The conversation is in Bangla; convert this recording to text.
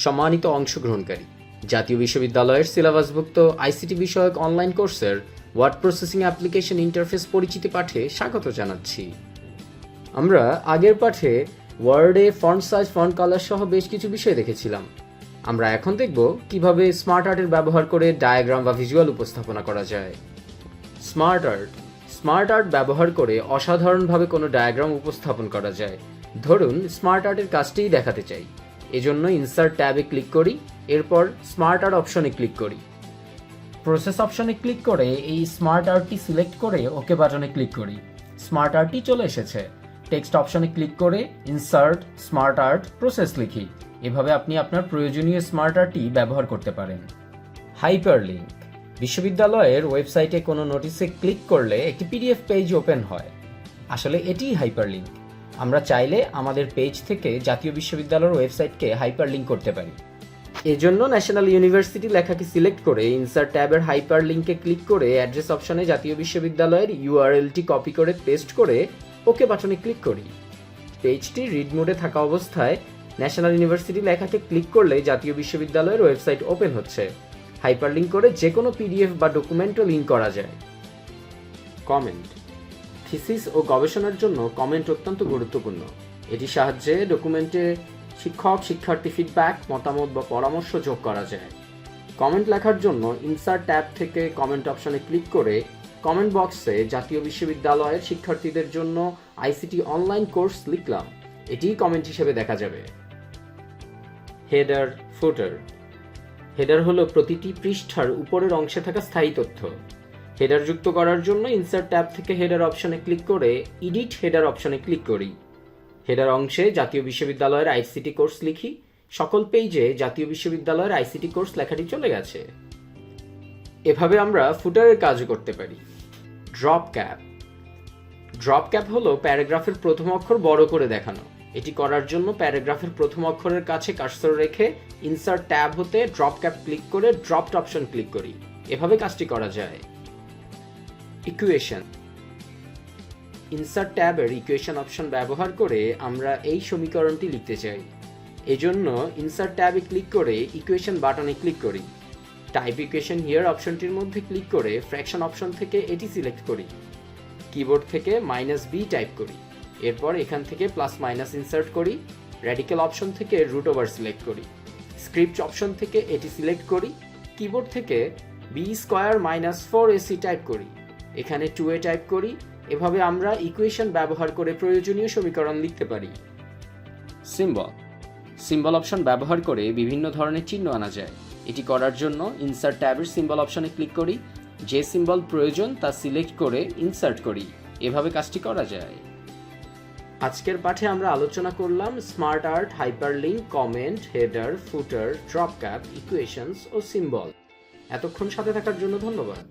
সম্মানিত অংশগ্রহণকারী, জাতীয় বিশ্ববিদ্যালয়ের সিলেবাসভুক্ত আইসিটি বিষয়ক অনলাইন কোর্সের ওয়ার্ড প্রসেসিং অ্যাপ্লিকেশন ইন্টারফেস পরিচিতি পাঠে স্বাগত জানাচ্ছি। আমরা আগের পাঠে ওয়ার্ডে ফন্ট সাইজ, ফন্ট কালার সহ বেশ কিছু বিষয় দেখেছিলাম। আমরা এখন দেখব কিভাবে স্মার্ট আর্টের ব্যবহার করে ডায়াগ্রাম বা ভিজুয়াল উপস্থাপনা করা যায়। স্মার্ট আর্ট ব্যবহার করে অসাধারণভাবে কোনো ডায়াগ্রাম উপস্থাপন করা যায়। ধরুন স্মার্ট আর্টের কাজটিই দেখাতে চাই, এজন্য ইনসার্ট ট্যাবে ক্লিক করি, এরপর স্মার্ট আর্ট অপশনে ক্লিক করি। প্রসেস অপশনে ক্লিক করে এই স্মার্ট আর্টটি সিলেক্ট করে ওকে বাটনে ক্লিক করি। স্মার্ট আর্টটি চলে এসেছে। টেক্সট অপশনে ক্লিক করে ইনসার্ট স্মার্ট আর্ট প্রসেস লিখি। এভাবে আপনি আপনার প্রয়োজনীয় স্মার্ট আর্টটি ব্যবহার করতে পারেন। হাইপারলিংক। বিশ্ববিদ্যালয়ের ওয়েবসাইটে কোনো নোটিশে ক্লিক করলে একটি পিডিএফ পেজ ওপেন হয়। আসলে এটিই হাইপারলিংক। আমরা চাইলে আমাদের পেজ থেকে জাতীয় বিশ্ববিদ্যালয়ের ওয়েবসাইটকে হাইপারলিংক করতে পারি। এজন্য ন্যাশনাল ইউনিভার্সিটি লেখাটি সিলেক্ট করে ইনসার্ট ট্যাবের হাইপারলিংকে ক্লিক করে অ্যাড্রেস অপশনে জাতীয় বিশ্ববিদ্যালয়ের ইউআরএলটি কপি করে পেস্ট করে ওকে বাটনে ক্লিক করি। পেজটি রিড মোডে থাকা অবস্থায় ন্যাশনাল ইউনিভার্সিটি লেখাতে ক্লিক করলে জাতীয় বিশ্ববিদ্যালয়ের ওয়েবসাইট ওপেন হচ্ছে। হাইপারলিংক করে যে কোনো পিডিএফ বা ডকুমেন্টও লিঙ্ক করা যায়। কমেন্ট। থিসিস ও গবেষণার জন্য কমেন্ট অত্যন্ত গুরুত্বপূর্ণ। এটির সাহায্যে ডকুমেন্টে শিক্ষার্থী ফিডব্যাক, মতামত বা পরামর্শ যোগ করা যায়। কমেন্ট লেখার জন্য ইনসার্ট ট্যাব থেকে কমেন্ট অপশনে ক্লিক করে কমেন্ট বক্সে জাতীয় বিশ্ববিদ্যালয়ের শিক্ষার্থীদের জন্য আইসিটি অনলাইন কোর্স লিখলাম, এটিই কমেন্ট হিসেবে দেখা যাবে। হেডার, ফুটার। হেডার হলো প্রতিটি পৃষ্ঠার উপরের অংশে থাকা স্থায়ী তথ্য। হেডার যুক্ত করার জন্য ইনসার্ট ট্যাব থেকে হেডার অপশনে ক্লিক করে এডিট হেডার অপশনে ক্লিক করি। হেডার অংশে জাতীয় বিশ্ববিদ্যালয়ের আইসিটি কোর্স লিখি। সকল পেজে জাতীয় বিশ্ববিদ্যালয়ের আইসিটি কোর্স লেখাটি চলে গেছে। এভাবে আমরা ফুটারের কাজও করতে পারি। Drop cap. ড্রপ ক্যাপ হলো প্যারাগ্রাফের প্রথম অক্ষর বড় করে দেখানো। এটি করার জন্য প্যারাগ্রাফের প্রথম অক্ষরের কাছে কার্সর রেখে ইনসার্ট ট্যাব হতে ড্রপ ক্যাপ ক্লিক করে ড্রপড অপশন ক্লিক করি। এভাবে কাজটি করা যায়। ইকুয়েশন। ইনসার্ট ট্যাবের ইকুয়েশন অপশন ব্যবহার করে আমরা এই সমীকরণটি লিখতে চাই। এজন্য ইনসার্ট ট্যাবে ক্লিক করে ইকুয়েশন বাটনে ক্লিক করি। টাইপ ইকুয়েশন হিয়ার অপশনটির মধ্যে ক্লিক করে ফ্র্যাকশন অপশন থেকে এটি সিলেক্ট করি। কিবোর্ড থেকে -b টাইপ করি। এরপর এখান থেকে প্লাস মাইনাস ইনসার্ট করি। র্যাডিক্যাল অপশন থেকে √ওভার সিলেক্ট করি। স্ক্রিপ্ট অপশন থেকে এটি সিলেক্ট করি। কিবোর্ড থেকে b² - 4ac টাইপ করি। এখানে 2a টাইপ করি। এভাবে আমরা ইকুয়েশন ব্যবহার করে প্রয়োজনীয় সমীকরণ লিখতে পারি। সিম্বল অপশন ব্যবহার করে বিভিন্ন ধরনের চিহ্ন আনা যায়। এটি করার জন্য ইনসার্ট ট্যাবের সিম্বল অপশনে ক্লিক করি। যে সিম্বল প্রয়োজন তা সিলেক্ট করে ইনসার্ট করি। এভাবে কাজটি করা যায়। আজকের পাঠে আমরা আলোচনা করলাম smart art, hyperlink, comment, header, footer, drop cap, equations ও সিম্বল। এতক্ষণ সাথে থাকার জন্য ধন্যবাদ।